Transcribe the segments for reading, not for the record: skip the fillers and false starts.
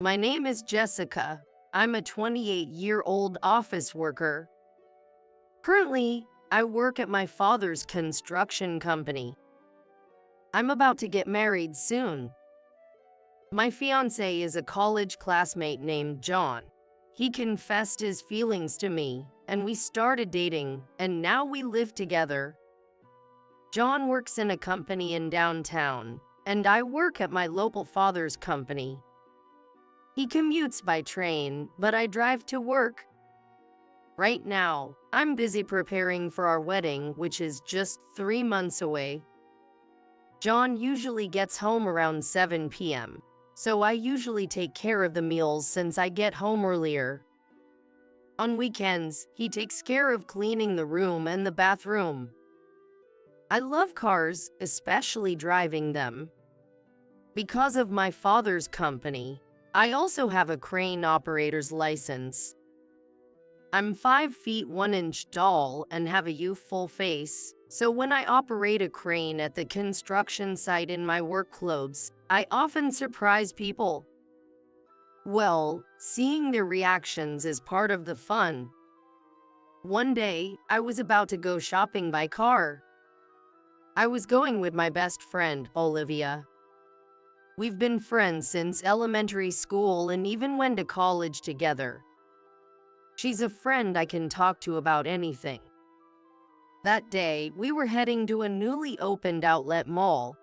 My name is Jessica. I'm a 28-year-old office worker. Currently, I work at my father's construction company. I'm about to get married soon. My fiancé is a college classmate named John. He confessed his feelings to me, and we started dating, and now we live together. John works in a company in downtown, and I work at my local father's company. He commutes by train, but I drive to work. Right now, I'm busy preparing for our wedding, which is just 3 months away. John usually gets home around 7 p.m., so I usually take care of the meals since I get home earlier. On weekends, he takes care of cleaning the room and the bathroom. I love cars, especially driving them. Because of my father's company, I also have a crane operator's license. I'm 5 feet 1 inch tall and have a youthful face, so when I operate a crane at the construction site in my work clothes, I often surprise people. Well, seeing their reactions is part of the fun. One day, I was about to go shopping by car. I was going with my best friend, Olivia. We've been friends since elementary school and even went to college together. She's a friend I can talk to about anything. That day, we were heading to a newly opened outlet mall.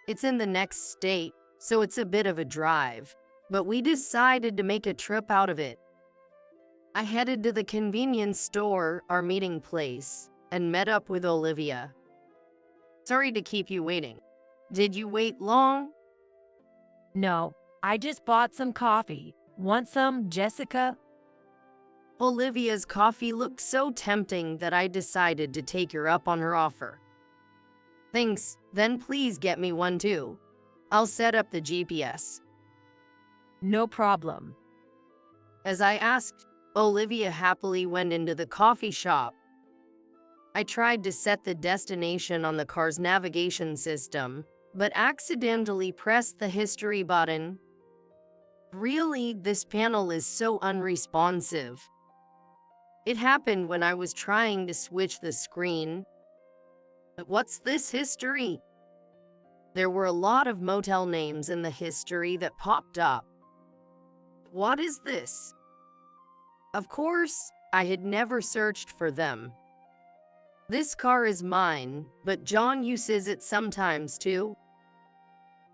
It's in the next state, so it's a bit of a drive, but we decided to make a trip out of it. I headed to the convenience store, our meeting place, and met up with Olivia. Sorry to keep you waiting. Did you wait long? No, I just bought some coffee. Want some, Jessica? Olivia's coffee looked so tempting that I decided to take her up on her offer. Thanks, then please get me one too. I'll set up the GPS. No problem. As I asked, Olivia happily went into the coffee shop. I tried to set the destination on the car's navigation system, but accidentally pressed the history button. Really, this panel is so unresponsive. It happened when I was trying to switch the screen. But what's this history? There were a lot of motel names in the history that popped up. What is this? Of course, I had never searched for them. This car is mine, but John uses it sometimes too.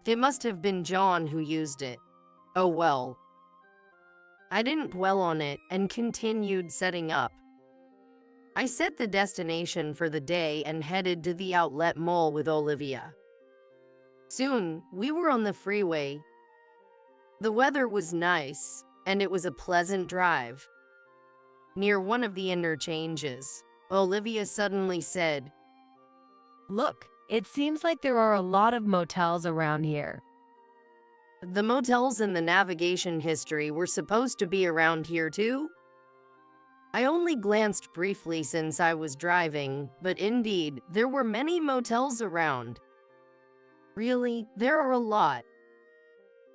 It must have been John who used it. Oh well. I didn't dwell on it and continued setting up. I set the destination for the day and headed to the outlet mall with Olivia. Soon, we were on the freeway. The weather was nice, and it was a pleasant drive. Near one of the interchanges, Olivia suddenly said, Look, it seems like there are a lot of motels around here. "The motels in the navigation history were supposed to be around here too?" I only glanced briefly since I was driving, but indeed, there were many motels around. Really, there are a lot.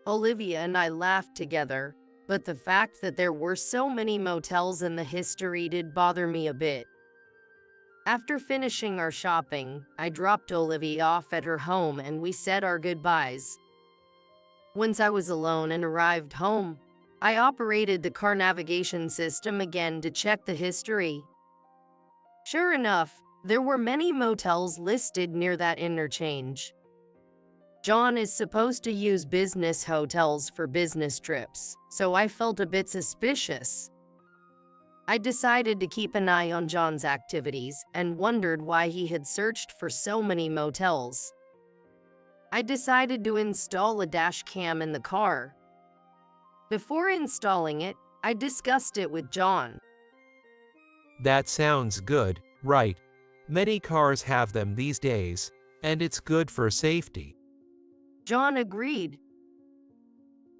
Olivia and I laughed together, but the fact that there were so many motels in the history did bother me a bit. After finishing our shopping, I dropped Olivia off at her home and we said our goodbyes. Once I was alone and arrived home, I operated the car navigation system again to check the history. Sure enough, there were many motels listed near that interchange. John is supposed to use business hotels for business trips, so I felt a bit suspicious. I decided to keep an eye on John's activities and wondered why he had searched for so many motels. I decided to install a dash cam in the car. Before installing it, I discussed it with John. That sounds good, right? Many cars have them these days, and it's good for safety. John agreed.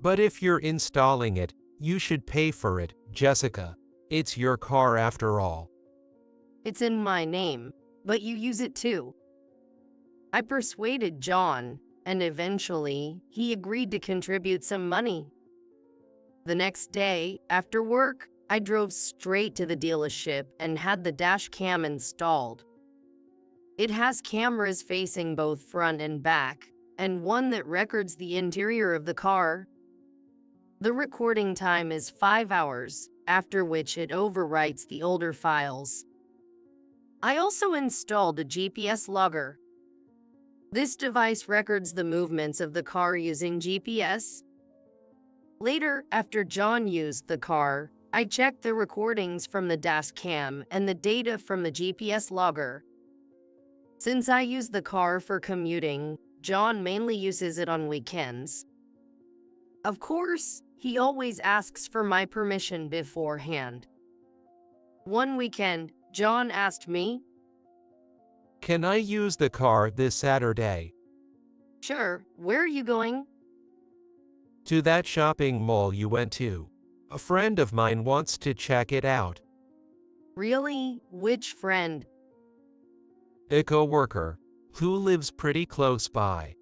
But if you're installing it, you should pay for it, Jessica. It's your car after all. It's in my name, but you use it too. I persuaded John, and eventually, he agreed to contribute some money. The next day, after work, I drove straight to the dealership and had the dash cam installed. It has cameras facing both front and back, and one that records the interior of the car. The recording time is 5 hours, after which it overwrites the older files. I also installed a GPS logger. This device records the movements of the car using GPS. Later, after John used the car, I checked the recordings from the dash cam and the data from the GPS logger. Since I use the car for commuting, John mainly uses it on weekends. Of course, he always asks for my permission beforehand. One weekend, John asked me, Can I use the car this Saturday? "Sure, where are you going?" To that shopping mall you went to. A friend of mine wants to check it out. "Really? Which friend?" A coworker who lives pretty close by.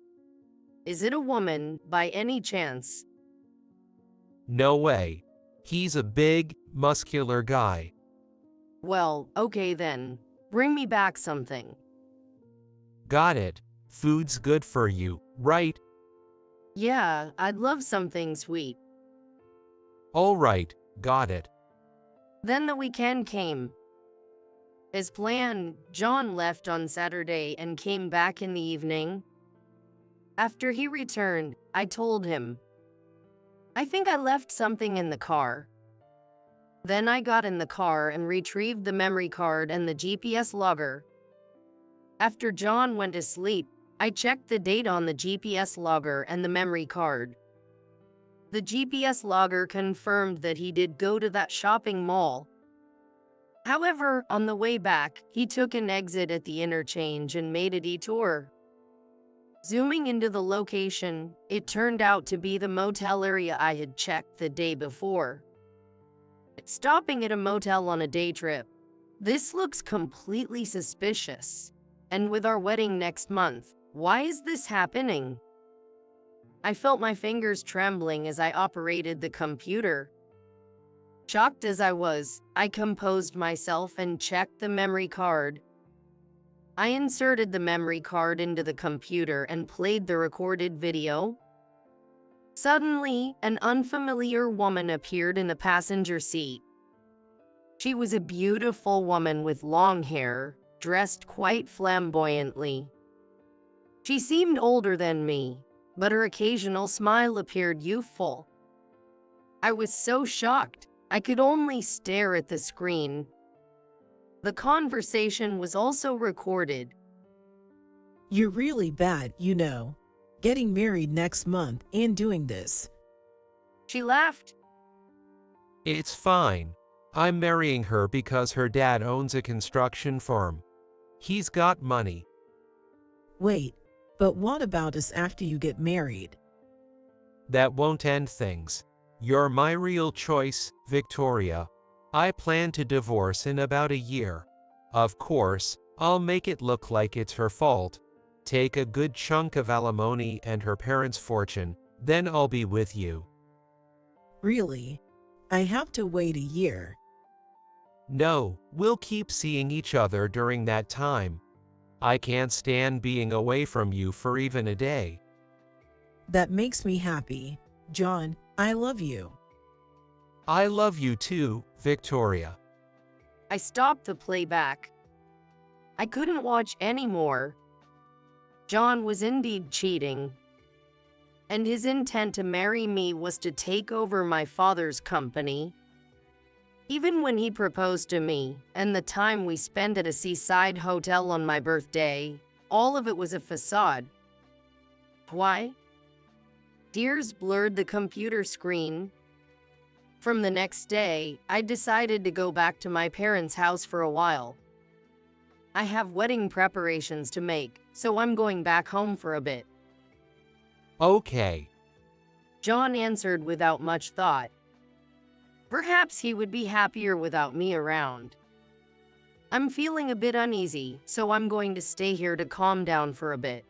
"Is it a woman, by any chance?" No way. He's a big, muscular guy. "Well, okay then. Bring me back something." Got it. Food's good for you, right? "Yeah, I'd love something sweet." All right, got it. Then the weekend came. As planned, John left on Saturday and came back in the evening. After he returned, I told him, "I think I left something in the car." Then I got in the car and retrieved the memory card and the GPS logger. After John went to sleep, I checked the date on the GPS logger and the memory card. The GPS logger confirmed that he did go to that shopping mall. However, on the way back, he took an exit at the interchange and made a detour. Zooming into the location, it turned out to be the motel area I had checked the day before. Stopping at a motel on a day trip. This looks completely suspicious. And with our wedding next month, why is this happening? I felt my fingers trembling as I operated the computer. Shocked as I was, I composed myself and checked the memory card. I inserted the memory card into the computer and played the recorded video. Suddenly, an unfamiliar woman appeared in the passenger seat. She was a beautiful woman with long hair, dressed quite flamboyantly. She seemed older than me, but her occasional smile appeared youthful. I was so shocked, I could only stare at the screen. The conversation was also recorded. "You're really bad, you know. Getting married next month and doing this." She laughed. It's fine. I'm marrying her because her dad owns a construction firm. He's got money. "Wait, but what about us after you get married?" That won't end things. You're my real choice, Victoria. I plan to divorce in about a year. Of course, I'll make it look like it's her fault. Take a good chunk of alimony and her parents' fortune, then I'll be with you. "Really? I have to wait a year." No, we'll keep seeing each other during that time. I can't stand being away from you for even a day. "That makes me happy. John, I love you." I love you too, Victoria. I stopped the playback. I couldn't watch anymore. John was indeed cheating. And his intent to marry me was to take over my father's company. Even when he proposed to me, and the time we spent at a seaside hotel on my birthday, all of it was a facade. Why? Tears blurred the computer screen. From the next day, I decided to go back to my parents' house for a while. I have wedding preparations to make, so I'm going back home for a bit. Okay. John answered without much thought. Perhaps he would be happier without me around. I'm feeling a bit uneasy, so I'm going to stay here to calm down for a bit.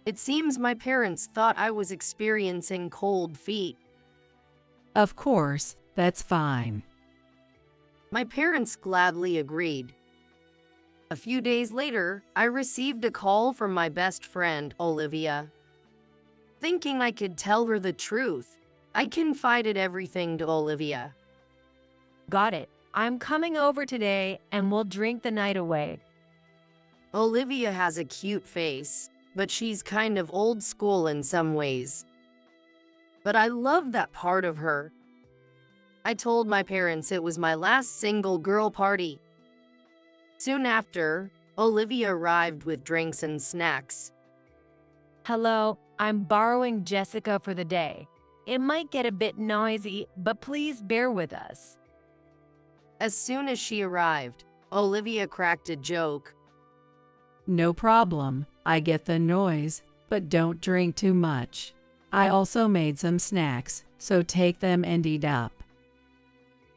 It seems my parents thought I was experiencing cold feet. Of course, that's fine. My parents gladly agreed. A few days later, I received a call from my best friend, Olivia. Thinking I could tell her the truth, I confided everything to Olivia. Got it. I'm coming over today and we'll drink the night away. Olivia has a cute face, but she's kind of old school in some ways. But I love that part of her. I told my parents it was my last single girl party. Soon after, Olivia arrived with drinks and snacks. Hello, I'm borrowing Jessica for the day. It might get a bit noisy, but please bear with us. As soon as she arrived, Olivia cracked a joke. No problem. I get the noise, but don't drink too much. I also made some snacks, so take them and eat up.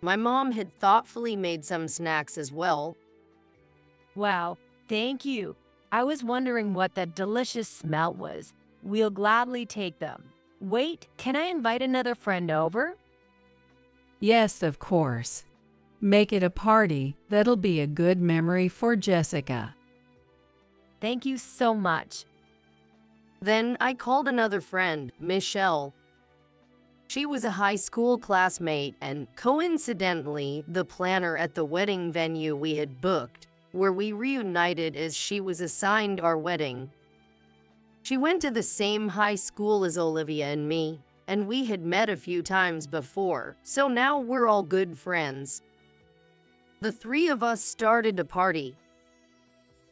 My mom had thoughtfully made some snacks as well. Wow, thank you. I was wondering what that delicious smell was. We'll gladly take them. Wait, can I invite another friend over? Yes, of course. Make it a party. That'll be a good memory for Jessica. Thank you so much. Then I called another friend, Michelle. She was a high school classmate and, coincidentally, the planner at the wedding venue we had booked, where we reunited as she was assigned our wedding. She went to the same high school as Olivia and me, and we had met a few times before, so now we're all good friends. The three of us started a party.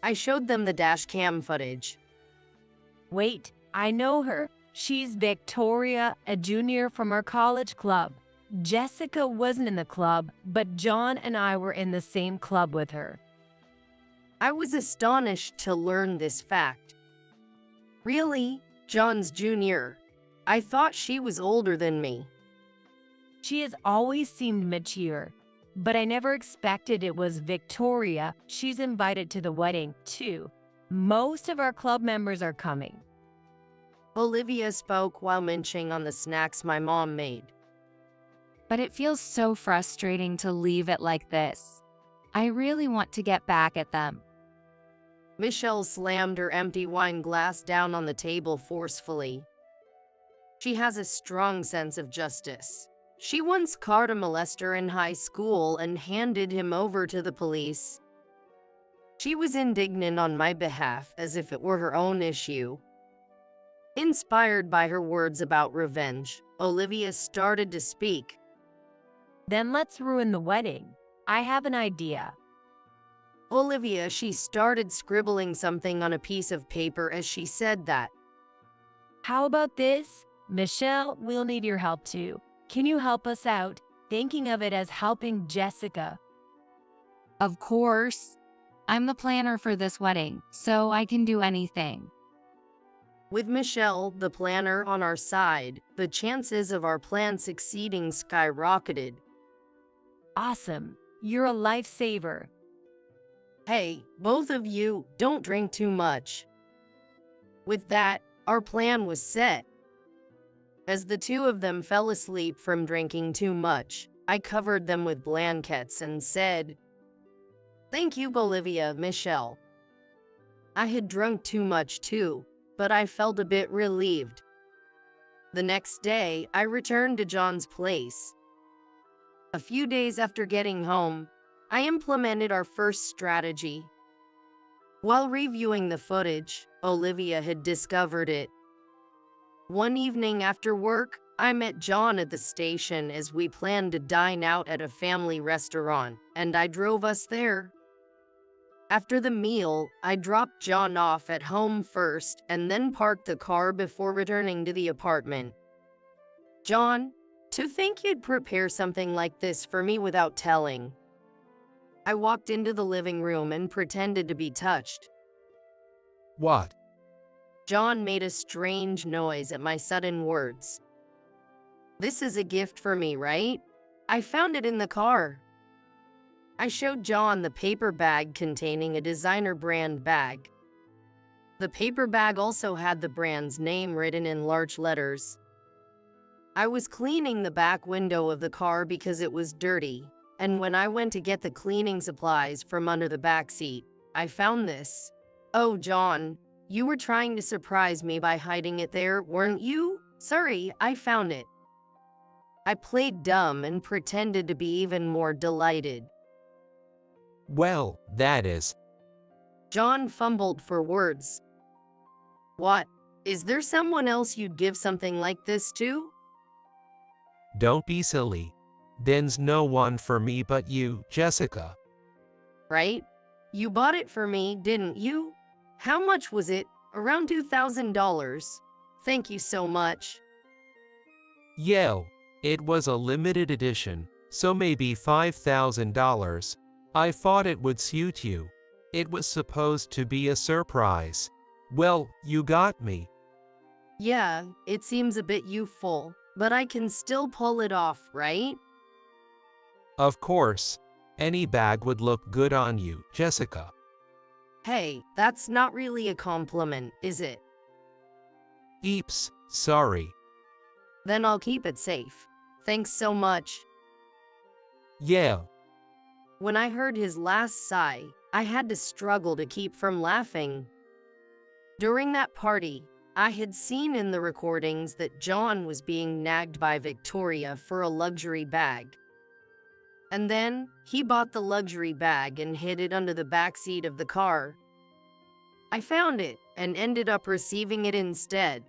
I showed them the dash cam footage. Wait, I know her. She's Victoria, a junior from our college club. Jessica wasn't in the club, but John and I were in the same club with her. I was astonished to learn this fact. Really? John's junior? I thought she was older than me. She has always seemed mature, but I never expected it was Victoria. She's invited to the wedding, too. Most of our club members are coming. Olivia spoke while munching on the snacks my mom made. But it feels so frustrating to leave it like this. I really want to get back at them. Michelle slammed her empty wine glass down on the table forcefully. She has a strong sense of justice. She once caught a molester in high school and handed him over to the police. She was indignant on my behalf as if it were her own issue. Inspired by her words about revenge, Olivia started to speak. Then let's ruin the wedding. I have an idea. Olivia, she started scribbling something on a piece of paper as she said that. How about this? Michelle, we'll need your help too. Can you help us out? Thinking of it as helping Jessica. Of course. I'm the planner for this wedding, so I can do anything. With Michelle, the planner, on our side, the chances of our plan succeeding skyrocketed. Awesome. You're a lifesaver. Hey, both of you, don't drink too much. With that, our plan was set. As the two of them fell asleep from drinking too much, I covered them with blankets and said, "Thank you, Olivia, Michelle." I had drunk too much too, but I felt a bit relieved. The next day, I returned to John's place. A few days after getting home, I implemented our first strategy. While reviewing the footage, Olivia had discovered it. One evening after work, I met John at the station as we planned to dine out at a family restaurant, and I drove us there. After the meal, I dropped John off at home first and then parked the car before returning to the apartment. John, to think you'd prepare something like this for me without telling. I walked into the living room and pretended to be touched. What? John made a strange noise at my sudden words. This is a gift for me, right? I found it in the car. I showed John the paper bag containing a designer brand bag. The paper bag also had the brand's name written in large letters. I was cleaning the back window of the car because it was dirty, and when I went to get the cleaning supplies from under the back seat, I found this. Oh, John, you were trying to surprise me by hiding it there, weren't you? Sorry, I found it. I played dumb and pretended to be even more delighted. Well, that is. John fumbled for words. What? Is there someone else you'd give something like this to? Don't be silly. There's no one for me but you, Jessica. Right? You bought it for me, didn't you? How much was it? Around $2,000. Thank you so much. Yeah, it was a limited edition, so maybe $5,000. I thought it would suit you. It was supposed to be a surprise. Well, you got me. Yeah, it seems a bit youthful, but I can still pull it off, right? Of course. Any bag would look good on you, Jessica. Hey, that's not really a compliment, is it? Eeps, sorry. Then I'll keep it safe. Thanks so much. Yeah. When I heard his last sigh, I had to struggle to keep from laughing. During that party, I had seen in the recordings that John was being nagged by Victoria for a luxury bag. And then, he bought the luxury bag and hid it under the back seat of the car. I found it and ended up receiving it instead.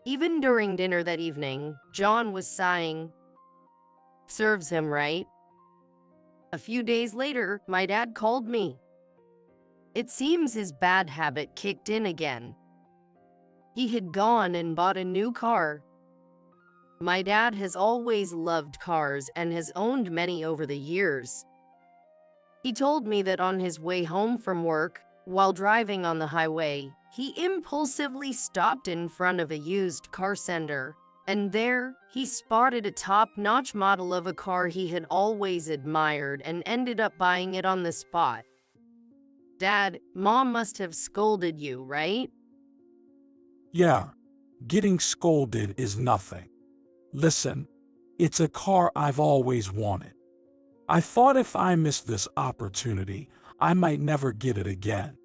Even during dinner that evening, John was sighing. Serves him right. A few days later, my dad called me. It seems his bad habit kicked in again. He had gone and bought a new car. My dad has always loved cars and has owned many over the years. He told me that on his way home from work, while driving on the highway, he impulsively stopped in front of a used car center, and there, he spotted a top-notch model of a car he had always admired and ended up buying it on the spot. Dad, Mom must have scolded you, right? Yeah, getting scolded is nothing. Listen, it's a car I've always wanted. I thought if I missed this opportunity, I might never get it again.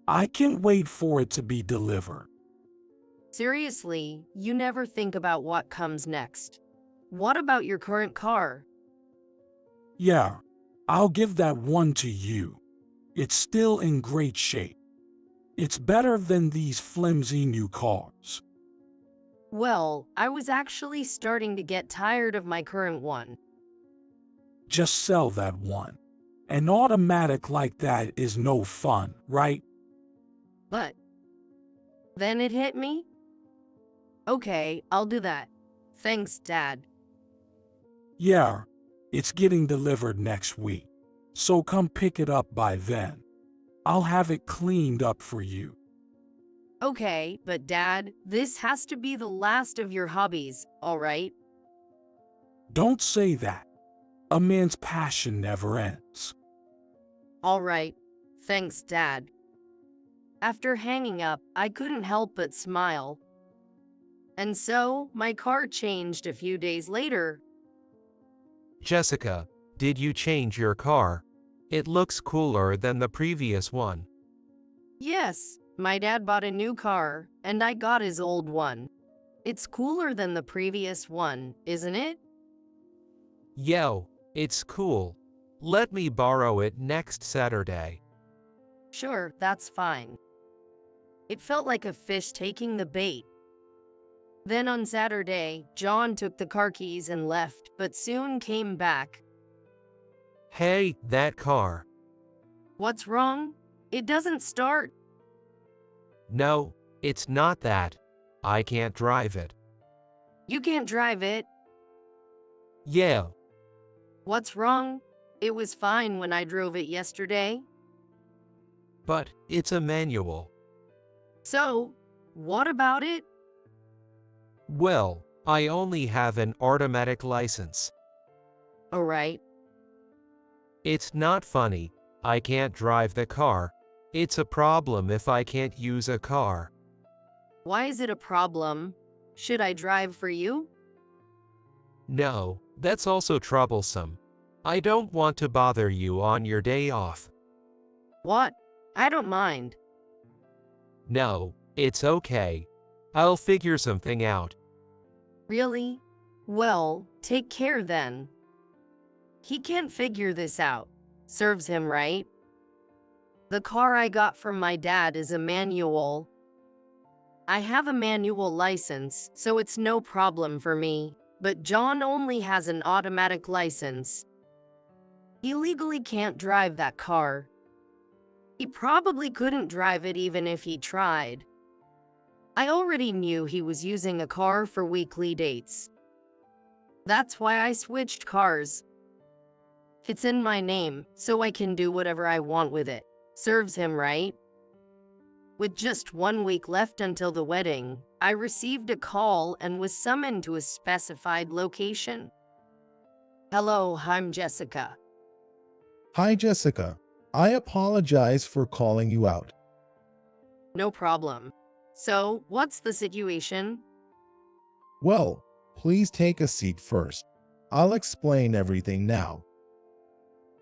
I can't wait for it to be delivered. Seriously, you never think about what comes next. What about your current car? Yeah, I'll give that one to you. It's still in great shape. It's better than these flimsy new cars. Well, I was actually starting to get tired of my current one. Just sell that one. An automatic like that is no fun, right? But then it hit me. Okay, I'll do that. Thanks, Dad. Yeah, it's getting delivered next week, so come pick it up by then. I'll have it cleaned up for you. Okay, but Dad, this has to be the last of your hobbies, all right? Don't say that. A man's passion never ends. All right. Thanks, Dad. After hanging up, I couldn't help but smile. And so, my car changed a few days later. Jessica, did you change your car? It looks cooler than the previous one. Yes, my dad bought a new car, and I got his old one. It's cooler than the previous one, isn't it? Yo, it's cool. Let me borrow it next Saturday. Sure, that's fine. It felt like a fish taking the bait. Then on Saturday, John took the car keys and left, but soon came back. Hey, that car. What's wrong? It doesn't start. No, it's not that. I can't drive it. You can't drive it. Yeah. What's wrong? It was fine when I drove it yesterday. But it's a manual. So, what about it? Well, I only have an automatic license. All right. It's not funny. I can't drive the car. It's a problem if I can't use a car. Why is it a problem? Should I drive for you? No, that's also troublesome. I don't want to bother you on your day off. What? I don't mind. No, it's okay. I'll figure something out. Really? Well, take care then. He can't figure this out. Serves him right. The car I got from my dad is a manual. I have a manual license, so it's no problem for me, but John only has an automatic license. He legally can't drive that car. He probably couldn't drive it even if he tried. I already knew he was using a car for weekly dates. That's why I switched cars. It's in my name, so I can do whatever I want with it. Serves him right. With just 1 week left until the wedding, I received a call and was summoned to a specified location. Hello, I'm Jessica. Hi, Jessica. I apologize for calling you out. No problem. So, what's the situation? Well, please take a seat first. I'll explain everything now.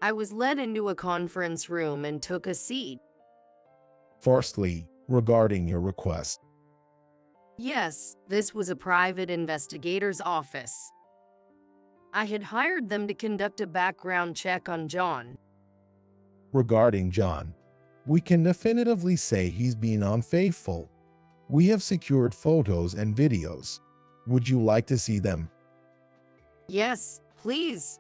I was led into a conference room and took a seat. Firstly, regarding your request. Yes, this was a private investigator's office. I had hired them to conduct a background check on John. Regarding John, we can definitively say he's been unfaithful. We have secured photos and videos. Would you like to see them? Yes, please.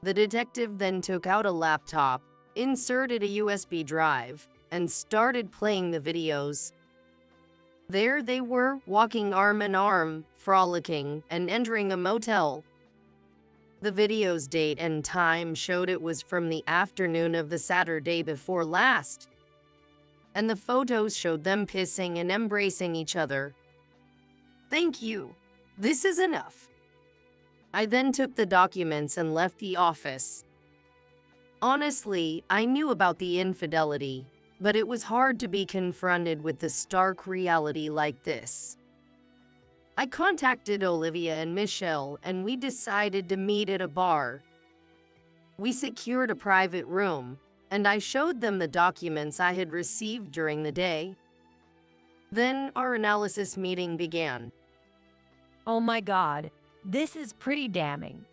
The detective then took out a laptop, inserted a USB drive, and started playing the videos. There they were, walking arm in arm, frolicking, and entering a motel. The video's date and time showed it was from the afternoon of the Saturday before last. And the photos showed them kissing and embracing each other. Thank you. This is enough. I then took the documents and left the office. Honestly, I knew about the infidelity, but it was hard to be confronted with the stark reality like this. I contacted Olivia and Michelle, and we decided to meet at a bar. We secured a private room, and I showed them the documents I had received during the day. Then our analysis meeting began. Oh my God, this is pretty damning.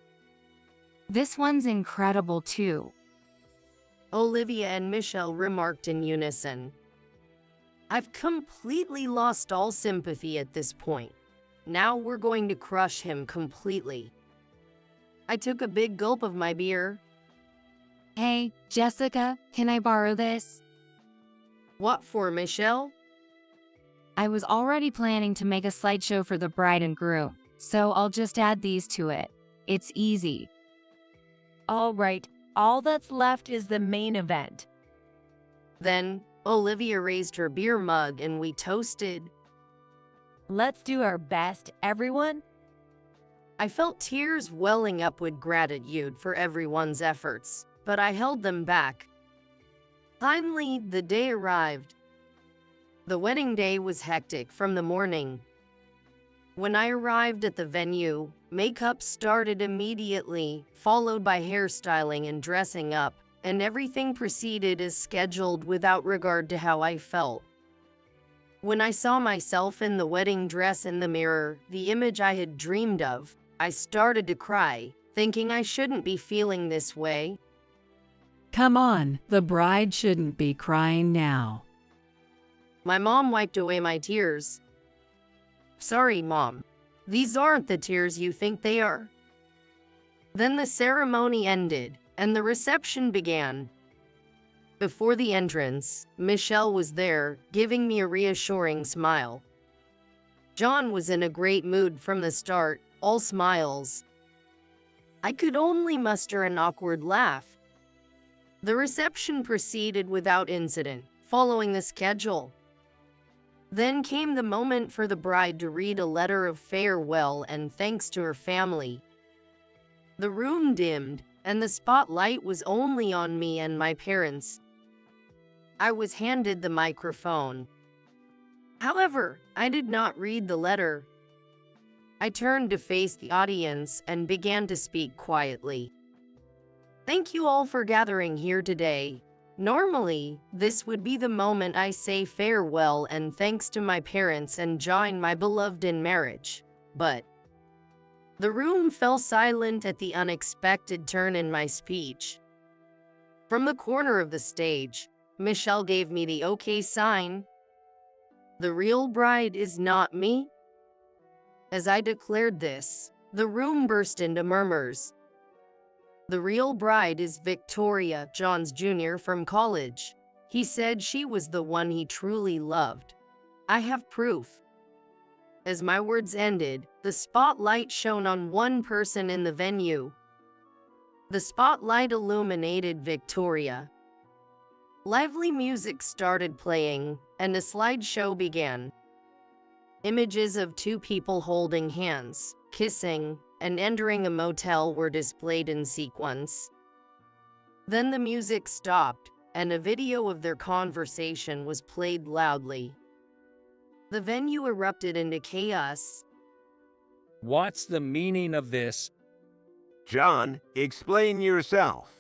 This one's incredible too. Olivia and Michelle remarked in unison. I've completely lost all sympathy at this point. Now we're going to crush him completely. I took a big gulp of my beer. Hey, Jessica, can I borrow this? What for, Michelle? I was already planning to make a slideshow for the bride and groom, so I'll just add these to it. It's easy. All right, all that's left is the main event. Then, Olivia raised her beer mug and we toasted. Let's do our best, everyone. I felt tears welling up with gratitude for everyone's efforts, but I held them back. Finally, the day arrived. The wedding day was hectic from the morning. When I arrived at the venue, makeup started immediately, followed by hairstyling and dressing up, and everything proceeded as scheduled without regard to how I felt. When I saw myself in the wedding dress in the mirror, the image I had dreamed of, I started to cry, thinking I shouldn't be feeling this way. Come on, the bride shouldn't be crying now. My mom wiped away my tears. Sorry, Mom. These aren't the tears you think they are. Then the ceremony ended, and the reception began. Before the entrance, Michelle was there, giving me a reassuring smile. John was in a great mood from the start, all smiles. I could only muster an awkward laugh. The reception proceeded without incident, following the schedule. Then came the moment for the bride to read a letter of farewell and thanks to her family. The room dimmed, and the spotlight was only on me and my parents. I was handed the microphone. However, I did not read the letter. I turned to face the audience and began to speak quietly. Thank you all for gathering here today. Normally, this would be the moment I say farewell and thanks to my parents and join my beloved in marriage. But the room fell silent at the unexpected turn in my speech. From the corner of the stage, Michelle gave me the okay sign. The real bride is not me. As I declared this, the room burst into murmurs. The real bride is Victoria, John's junior from college. He said she was the one he truly loved. I have proof. As my words ended, the spotlight shone on one person in the venue. The spotlight illuminated Victoria. Lively music started playing, and a slideshow began. Images of two people holding hands, kissing, and entering a motel were displayed in sequence. Then the music stopped, and a video of their conversation was played loudly. The venue erupted into chaos. What's the meaning of this? John, explain yourself.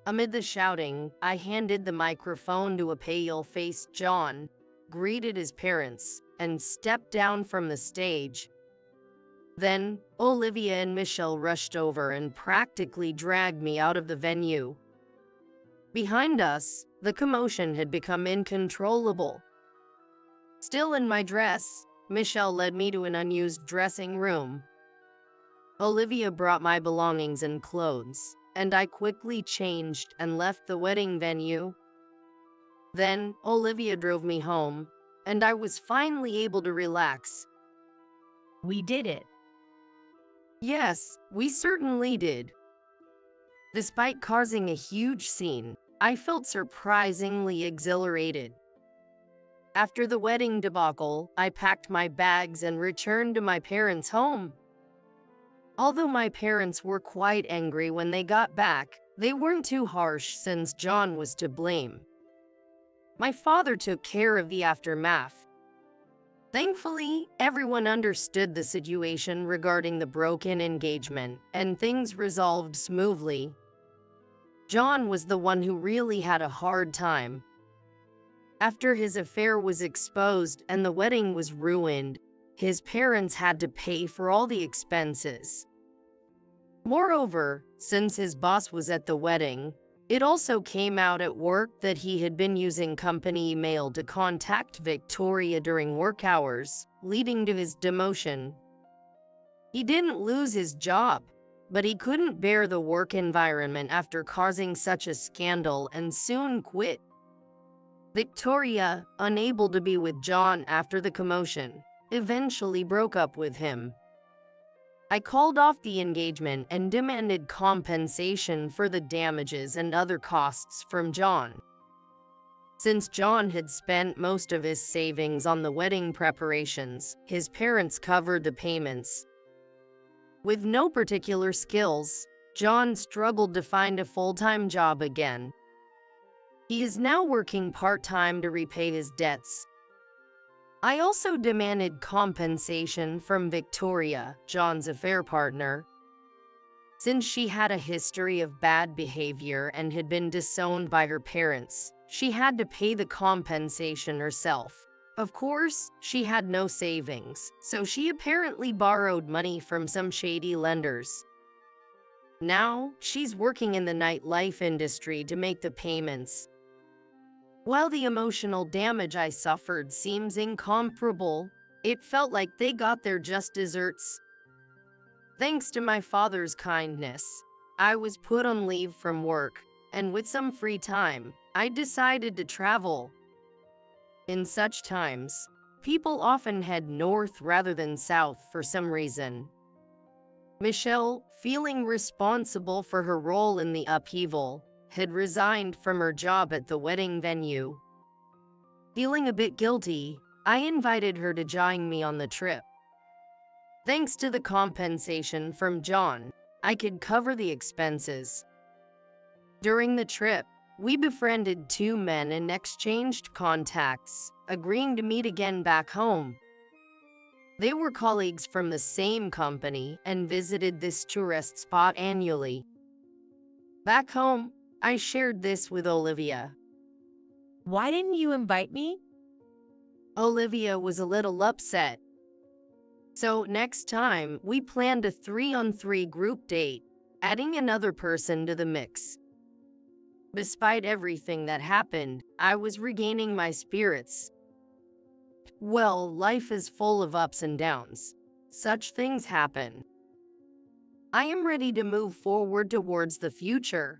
Amid the shouting, I handed the microphone to a pale-faced John, greeted his parents, and stepped down from the stage. Then, Olivia and Michelle rushed over and practically dragged me out of the venue. Behind us, the commotion had become incontrollable. Still in my dress, Michelle led me to an unused dressing room. Olivia brought my belongings and clothes, and I quickly changed and left the wedding venue. Then, Olivia drove me home, and I was finally able to relax. We did it. Yes, we certainly did. Despite causing a huge scene, I felt surprisingly exhilarated. After the wedding debacle, I packed my bags and returned to my parents' home. Although my parents were quite angry when they got back, they weren't too harsh since John was to blame. My father took care of the aftermath. Thankfully, everyone understood the situation regarding the broken engagement, and things resolved smoothly. John was the one who really had a hard time. After his affair was exposed and the wedding was ruined, his parents had to pay for all the expenses. Moreover, since his boss was at the wedding, it also came out at work that he had been using company email to contact Victoria during work hours, leading to his demotion. He didn't lose his job, but he couldn't bear the work environment after causing such a scandal and soon quit. Victoria, unable to be with John after the commotion, eventually broke up with him. I called off the engagement and demanded compensation for the damages and other costs from John. Since John had spent most of his savings on the wedding preparations, his parents covered the payments. With no particular skills, John struggled to find a full-time job again. He is now working part-time to repay his debts. I also demanded compensation from Victoria, John's affair partner. Since she had a history of bad behavior and had been disowned by her parents, she had to pay the compensation herself. Of course, she had no savings, so she apparently borrowed money from some shady lenders. Now, she's working in the nightlife industry to make the payments. While the emotional damage I suffered seems incomparable, it felt like they got their just desserts. Thanks to my father's kindness, I was put on leave from work, and with some free time, I decided to travel. In such times, people often head north rather than south for some reason. Michelle, feeling responsible for her role in the upheaval, had resigned from her job at the wedding venue. Feeling a bit guilty, I invited her to join me on the trip. Thanks to the compensation from John, I could cover the expenses. During the trip, we befriended two men and exchanged contacts, agreeing to meet again back home. They were colleagues from the same company and visited this tourist spot annually. Back home, I shared this with Olivia. Why didn't you invite me? Olivia was a little upset. So next time, we planned a 3-on-3 group date, adding another person to the mix. Despite everything that happened, I was regaining my spirits. Well, life is full of ups and downs. Such things happen. I am ready to move forward towards the future.